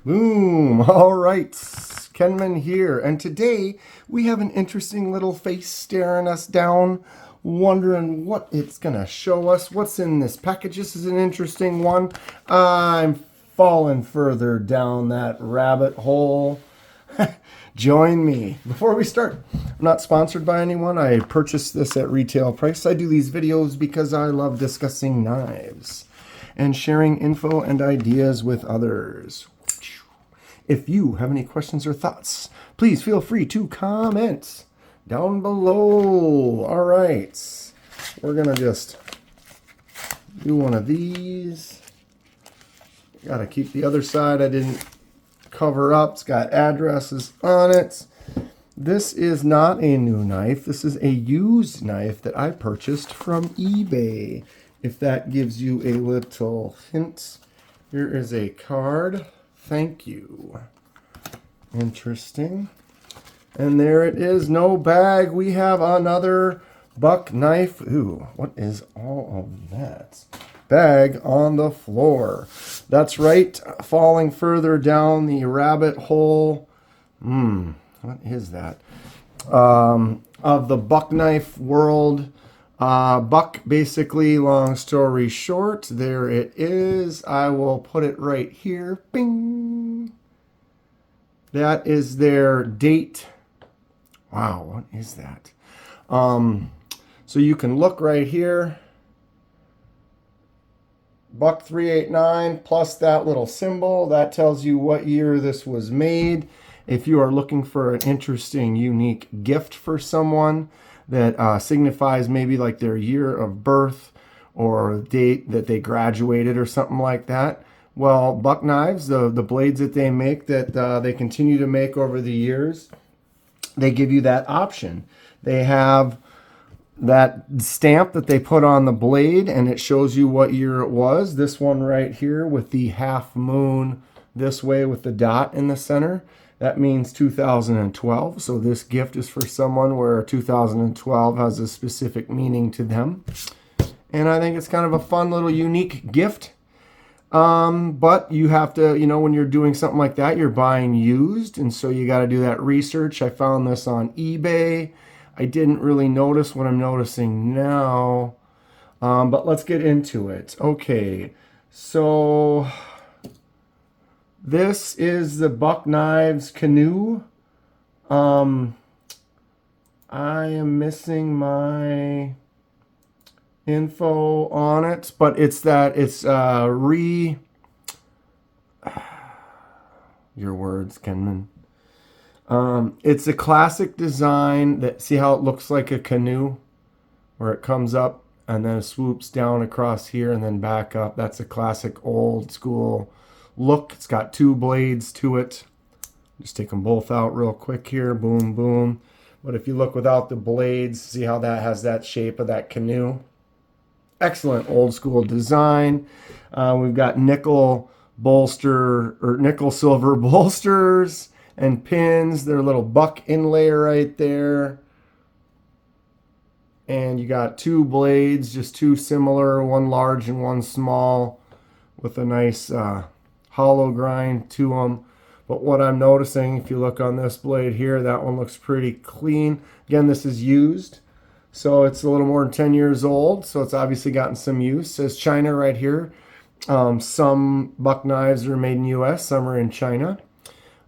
Boom! All right, Kenman here, and today we have an interesting little face staring us down, wondering what it's gonna show us. What's in this package? This is an interesting one. I'm falling further down that rabbit hole. Join me. Before we start, I'm not sponsored by anyone. I purchased this at retail price. I do these videos because I love discussing knives and sharing info and ideas with others. If you have any questions or thoughts, please feel free to comment down below. All right, we're gonna just do one of these. Gotta keep the other side I didn't cover up. It's got addresses on it. This is not a new knife. This is a used knife that I purchased from eBay. If that gives you a little hint, here is a card. Thank you. Interesting. And there it is. No bag. We have another buck knife. Ooh, what is all of that? Bag on the floor. That's right. Falling further down the rabbit hole. What is that? Of the buck knife world. Buck, basically, long story short, there it is. I will put it right here. Bing. That is their date. Wow, what is that? So you can look right here. Buck 389 plus that little symbol. That tells you what year this was made. If you are looking for an interesting, unique gift for someone that signifies maybe like their year of birth or date that they graduated or something like that. Well, buck knives, the blades that they make that they continue to make over the years, they give you that option. They have that stamp that they put on the blade and it shows you what year it was. This one right here with the half moon this way with the dot in the center. That means 2012. So this gift is for someone where 2012 has a specific meaning to them. And I think it's kind of a fun little unique gift. But you have to, when you're doing something like that, you're buying used. And so you got to do that research. I found this on eBay. I didn't really notice what I'm noticing now. But let's get into it. Okay. So this is the Buck Knives Canoe. I am missing my info on it, but it's your words, Kenman. It's a classic design that, see how it looks like a canoe where it comes up and then swoops down across here and then back up. That's a classic old school look. It's got two blades to it. Just take them both out real quick here. Boom, boom. But if you look without the blades, see how that has that shape of that canoe. Excellent old school design. We've got nickel silver bolsters and pins. Their little buck inlay right there. And you got two blades, just two similar, one large and one small, with a nice hollow grind to them. But what I'm noticing, if you look on this blade here, that one looks pretty clean. Again, this is used, so it's a little more than 10 years old, so it's obviously gotten some use. It says China right here. Some buck knives are made in US, some are in China.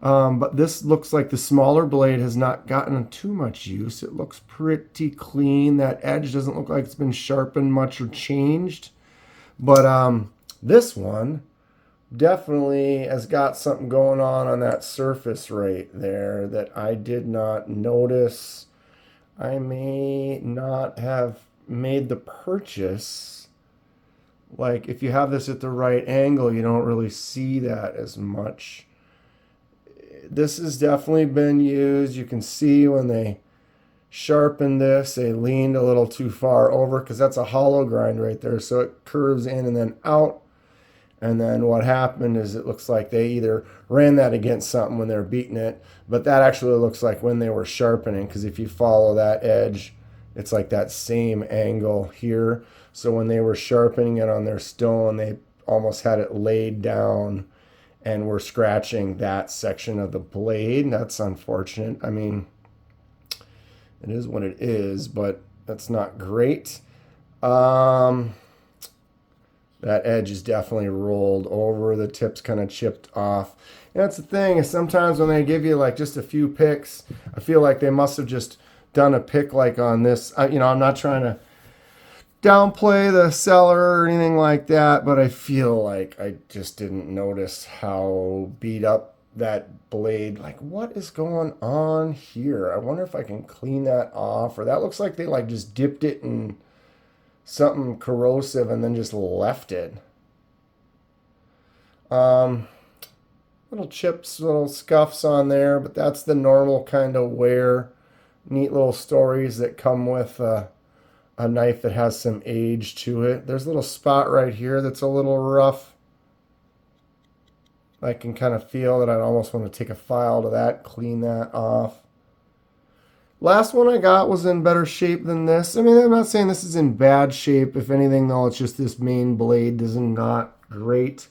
But this looks like the smaller blade has not gotten too much use. It looks pretty clean. That edge doesn't look like it's been sharpened much or changed. But this one definitely has got something going on that surface right there that I did not notice. I may not have made the purchase. Like, if you have this at the right angle, you don't really see that as much. This has definitely been used. You can see when they sharpened this, they leaned a little too far over because that's a hollow grind right there. So it curves in and then out. And then what happened is it looks like they either ran that against something when they're beating it, but that actually looks like when they were sharpening, because if you follow that edge, it's like that same angle here. So when they were sharpening it on their stone, they almost had it laid down and we're scratching that section of the blade. That's unfortunate. I mean, it is what it is, but that's not great. That edge is definitely rolled over. The tip's kind of chipped off. And that's the thing, is sometimes when they give you like just a few picks, I feel like they must have just done a pick like on this. I'm not trying to downplay the seller or anything like that, but I feel like I just didn't notice how beat up that blade. Like, what is going on here? I wonder if I can clean that off, or that looks like they like just dipped it in something corrosive and then just left it. Little chips, little scuffs on there, but that's the normal kind of wear. Neat little stories that come with a knife that has some age to it. There's a little spot right here that's a little rough. I can kind of feel that. I almost want to take a file to that, clean that off. Last one I got was in better shape than this. I mean, I'm not saying this is in bad shape. If anything, though, it's just this main blade is not great.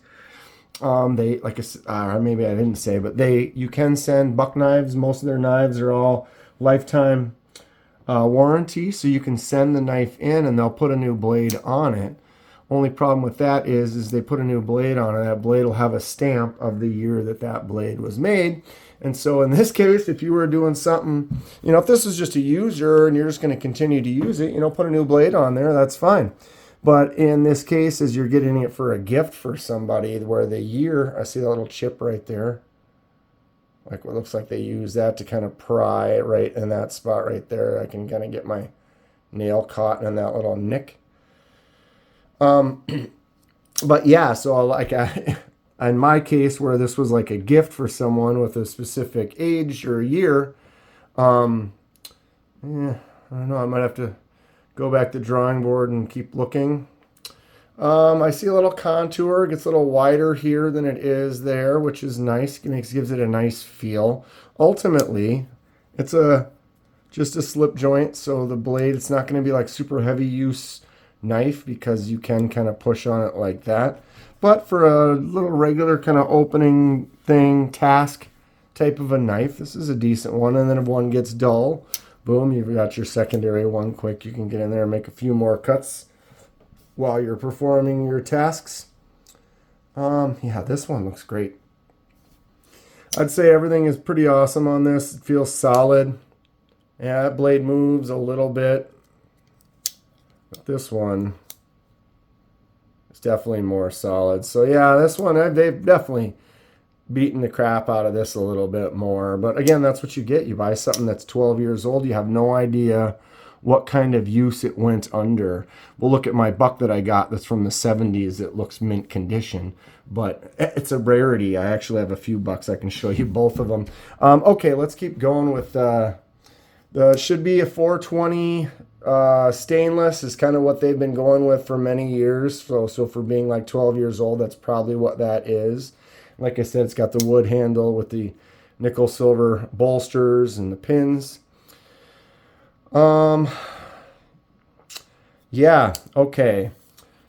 They, like I said, maybe I didn't say, but you can send buck knives. Most of their knives are all lifetime warranty, so you can send the knife in and they'll put a new blade on it. Only problem with that is they put a new blade on it. That blade will have a stamp of the year that blade was made. And so in this case, if you were doing something, if this was just a user and you're just going to continue to use it, put a new blade on there, that's fine. But in this case, as you're getting it for a gift for somebody, where the year, I see that little chip right there. Like, what looks like they use that to kind of pry right in that spot right there. I can kind of get my nail caught in that little nick. But yeah, so like in my case, where this was like a gift for someone with a specific age or year, I don't know, I might have to go back to the drawing board and keep looking. I see a little contour. It gets a little wider here than it is there, which is nice. Gives it a nice feel. Ultimately, it's just a slip joint, so the blade, it's not going to be like super heavy use knife because you can kind of push on it like that. But for a little regular kind of opening thing, task type of a knife, this is a decent one. And then if one gets dull, boom, you've got your secondary one quick. You can get in there and make a few more cuts while you're performing your tasks. Yeah, this one looks great. I'd say everything is pretty awesome on this. It feels solid. Yeah, that blade moves a little bit. But this one is definitely more solid. So yeah, this one, they've definitely beaten the crap out of this a little bit more. But again, that's what you get. You buy something that's 12 years old. You have no idea what kind of use it went under. We'll look at my buck that I got that's from the 70s. It looks mint condition, but it's a rarity. I actually have a few bucks. I can show you both of them. Okay, let's keep going with the should be a 420 stainless is kind of what they've been going with for many years. So for being like 12 years old, that's probably what that is. Like I said, it's got the wood handle with the nickel silver bolsters and the pins. Yeah, okay.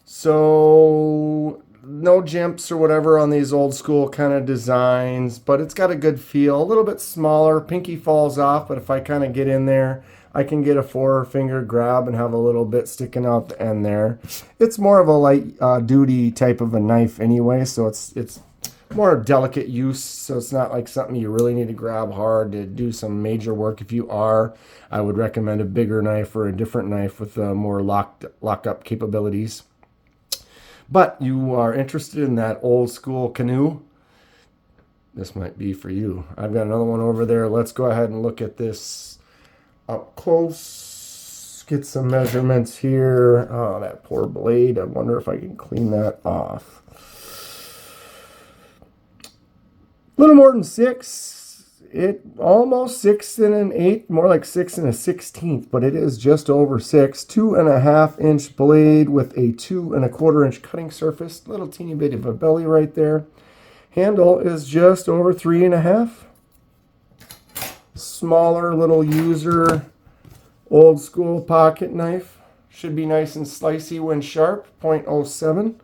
So no jimps or whatever on these old school kind of designs, but it's got a good feel. A little bit smaller. Pinky falls off, but if I kind of get in there, I can get a 4-finger grab and have a little bit sticking out the end there. It's more of a light duty type of a knife anyway, so it's more delicate use, so it's not like something you really need to grab hard to do some major work. If you are, I would recommend a bigger knife or a different knife with more lock-up capabilities. But you are interested in that old school Canoe, this might be for you. I've got another one over there. Let's go ahead and look at this up close. Get some measurements here. Oh, that poor blade. I wonder if I can clean that off. A little more than 6. It almost 6 1/8, more like 6 1/16, but it is just over 6. 2.5-inch blade with a 2 1/4-inch cutting surface. Little teeny bit of a belly right there. Handle is just over 3.5. Smaller little user, old school pocket knife. Should be nice and slicey when sharp. .07.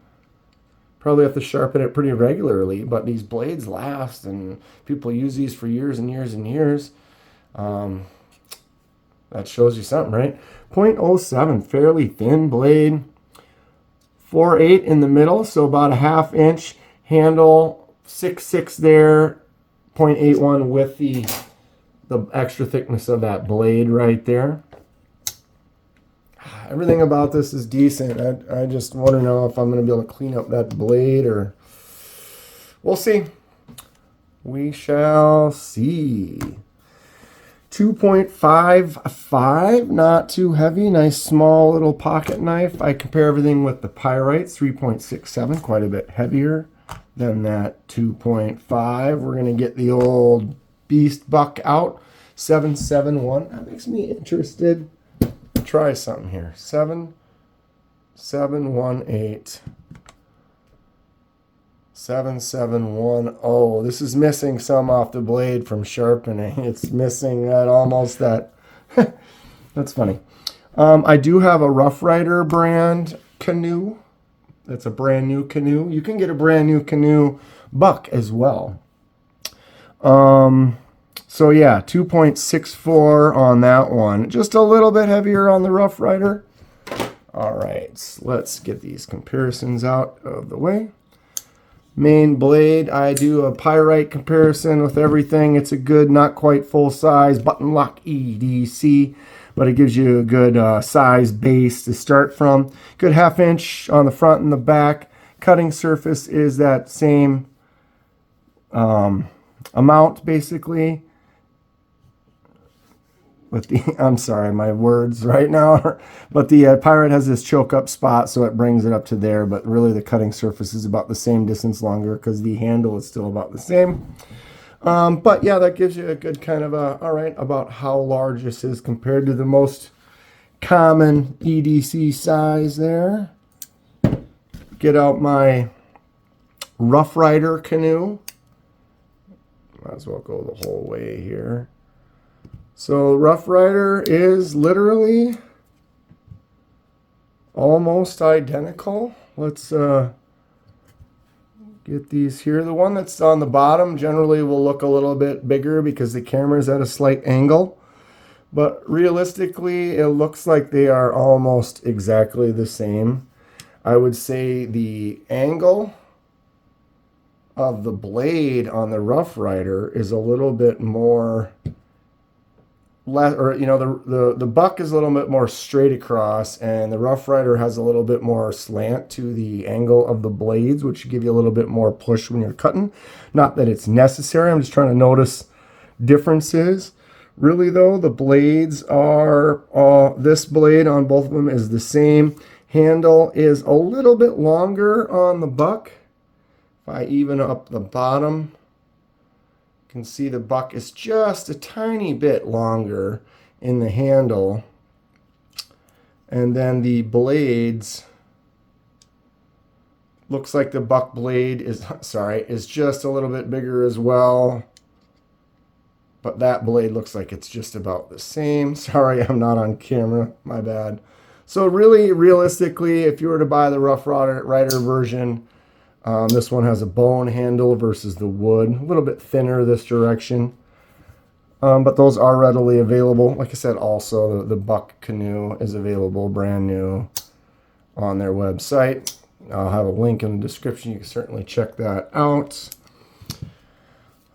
Probably have to sharpen it pretty regularly, but these blades last, and people use these for years and years and years. That shows you something, right? 0.07, fairly thin blade. 4/8 in the middle, so about a 1/2 inch handle. 6/6 there. 0.81 with the extra thickness of that blade right there. Everything about this is decent. I just want to know if I'm going to be able to clean up that blade, or we'll see. We shall see. 2.55, not too heavy. Nice small little pocket knife. I compare everything with the Pyrite, 3.67, quite a bit heavier than that 2.5. We're going to get the old beast buck out, 771. That makes me interested. Try something here. 7718. 7710. This is missing some off the blade from sharpening. It's missing that almost that. That's funny. I do have a Rough Rider brand Canoe. That's a brand new Canoe. You can get a brand new Canoe buck as well. So yeah, 2.64 on that one. Just a little bit heavier on the Rough Rider. All right, let's get these comparisons out of the way. Main blade, I do a Pyrite comparison with everything. It's a good, not quite full size button lock EDC, but it gives you a good size base to start from. Good 1/2 inch on the front and the back. Cutting surface is that same amount basically. With the, I'm sorry, my words right now, but the Pyrite has this choke up spot, so it brings it up to there, but really the cutting surface is about the same distance longer because the handle is still about the same. But yeah, that gives you a good kind of all right, about how large this is compared to the most common EDC size there. Get out my Rough Rider Canoe. Might as well go the whole way here. So Rough Rider is literally almost identical. Let's get these here. The one that's on the bottom generally will look a little bit bigger because the camera is at a slight angle. But realistically, it looks like they are almost exactly the same. I would say the angle of the blade on the Rough Rider is a little bit more... the buck is a little bit more straight across, and the Rough Rider has a little bit more slant to the angle of the blades, which give you a little bit more push when you're cutting. Not that it's necessary, I'm just trying to notice differences. Really though, the blades are, this blade on both of them is the same. Handle is a little bit longer on the buck. If I even up the bottom, you can see the buck is just a tiny bit longer in the handle. And then the blades, looks like the buck blade is just a little bit bigger as well. But that blade looks like it's just about the same. Sorry, I'm not on camera, my bad. So really, realistically, if you were to buy the Rough Rider version, this one has a bone handle versus the wood. A little bit thinner this direction. But those are readily available. Like I said, also the Buck Canoe is available brand new on their website. I'll have a link in the description. You can certainly check that out.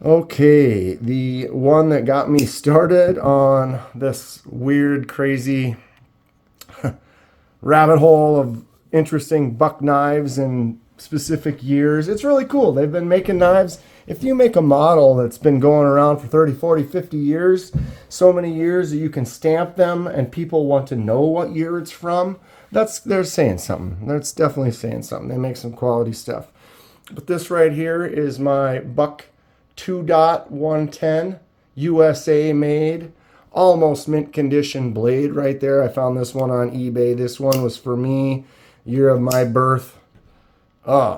Okay, the one that got me started on this weird, crazy rabbit hole of interesting buck knives and specific years. It's really cool. They've been making knives. If you make a model that's been going around for 30, 40, 50 years, so many years that you can stamp them and people want to know what year it's from, they're saying something. That's definitely saying something. They make some quality stuff. But this right here is my Buck 2.110 USA made, almost mint condition blade right there. I found this one on eBay. This one was for me, year of my birth.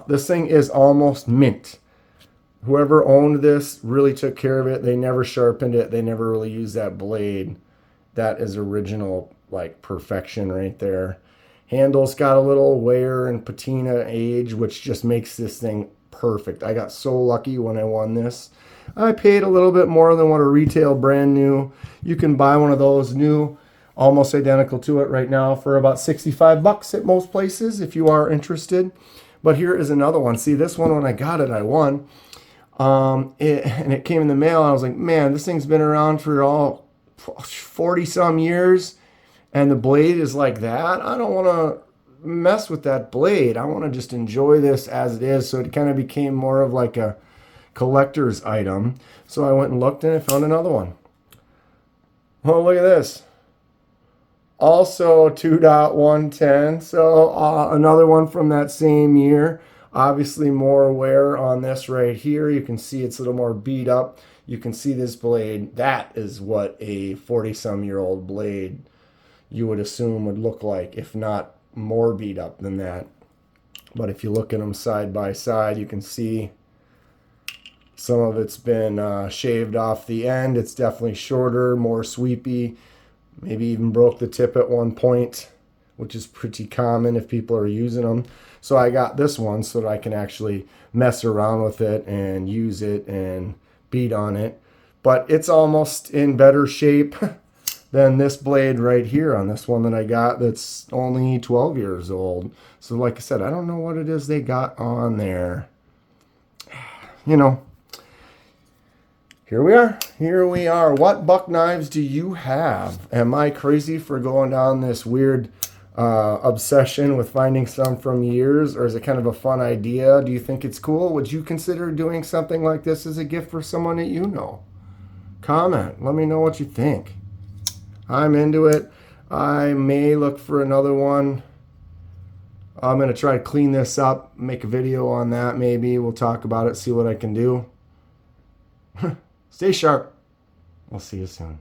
This thing is almost mint. Whoever owned this really took care of it. They never sharpened it. They never really used that blade. That is original, like, perfection right there. Handle's got a little wear and patina age, which just makes this thing perfect. I got so lucky when I won this. I paid a little bit more than what a retail brand new. You can buy one of those new, almost identical to it right now for about 65 bucks at most places if you are interested. But here is another one. See, this one, when I got it, I won. And it came in the mail, and I was like, man, this thing's been around for all 40 some years, and the blade is like that. I don't want to mess with that blade. I want to just enjoy this as it is. So it kind of became more of like a collector's item. So I went and looked, and I found another one. Oh, look at this. Also 2.110. So another one from that same year. Obviously more wear on this right here. You can see it's a little more beat up. You can see this blade. That is what a 40-some-year-old blade you would assume would look like, if not more beat up than that. But if you look at them side by side, you can see some of it's been shaved off the end. It's definitely shorter, more sweepy. Maybe even broke the tip at one point, which is pretty common if people are using them. So I got this one so that I can actually mess around with it and use it and beat on it. But it's almost in better shape than this blade right here on this one that I got that's only 12 years old. So like I said, I don't know what it is they got on there. You know, here we are. Here we are. What buck knives do you have? Am I crazy for going down this weird obsession with finding some from years, or is it kind of a fun idea? Do you think it's cool? Would you consider doing something like this as a gift for someone that you know? Comment. Let me know what you think. I'm into it. I may look for another one. I'm going to try to clean this up, make a video on that maybe. We'll talk about it, see what I can do. Stay sharp. We'll see you soon.